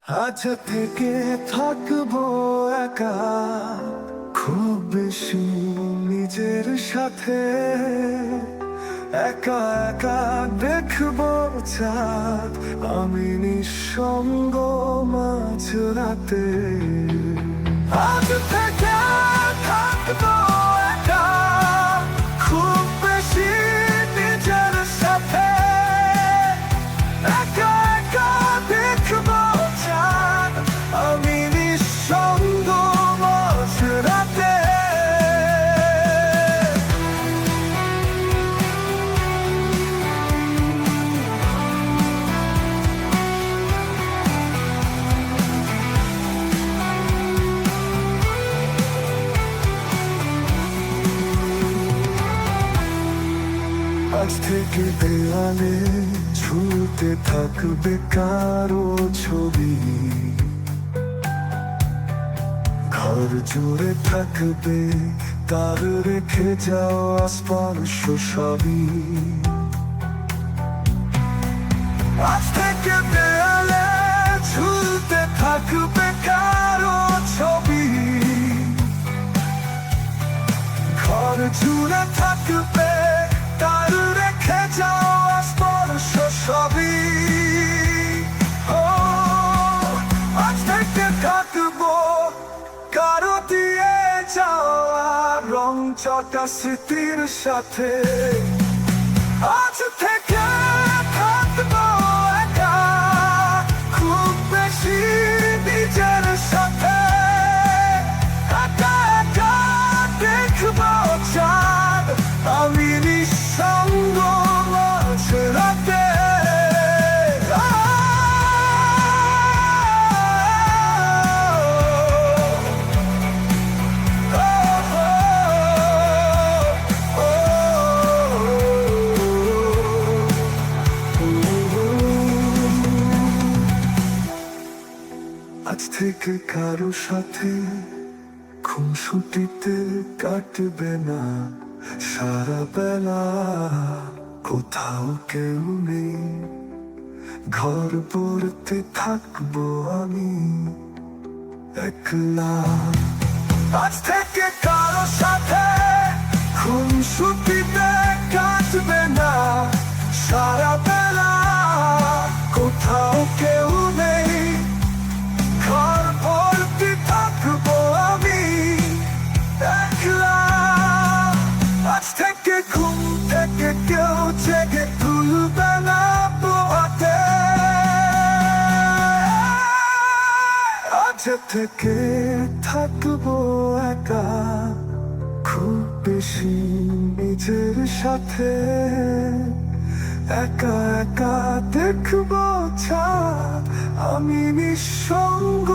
আজ থেকে থাকবো একা, খুব বেশি নিজের সাথে। একা একা দেখবো চাঁদ, আমি নিঃসঙ্গ মাঝরাতে। আজ থেকে থাকবো একা, খুব বেশি নিজের সাথে। একা একা দেখবো চাঁদ, আমি নিঃসঙ্গ মাঝরাতে। আজ থেকে দেয়ালে ঝুলতে থাকবে কারো ছবি, ঘর জুড়ে থাকবে তার রেখে যাওয়া স্পর্শ সবই। আজ থেকে দেয়ালে ঝুলতে থাকবে কারো ছবি, ঘর জুড়ে থাকবে তার রেখে যাওয়া স্পর্শ সবই। ও আজ থেকে থাকবো কারো দিয়ে যাওয়া রং চটা স্মৃতির সাথে। আজ থেকে থাকবো একা, খুব বেশি নিজের সাথে। একা একা দেখবো চাঁদ, আমি নিঃসঙ্গ মাঝরাতে। আজ থেকে কারো সাথে খুনসুটিতে কাটবে না সারা বেলা। কোথাও কেউ নেই, ঘর পড়তে থাকবো আমি একলা। আজ থেকে কারো সাথে খুনসুটিতে কাটবে না সারা বেলা। কোথাও কেউ নেই, ঘর ভর্তি থাকবো আমি একলা। আজ থেকে ঘুম থেকে কেউ জেগে তুলবে না পোহাতে। আজ থেকে থাকবো একা, খুব বেশি নিজের সাথে। একা একা দেখবো চাঁদ, আমি নিঃসঙ্গ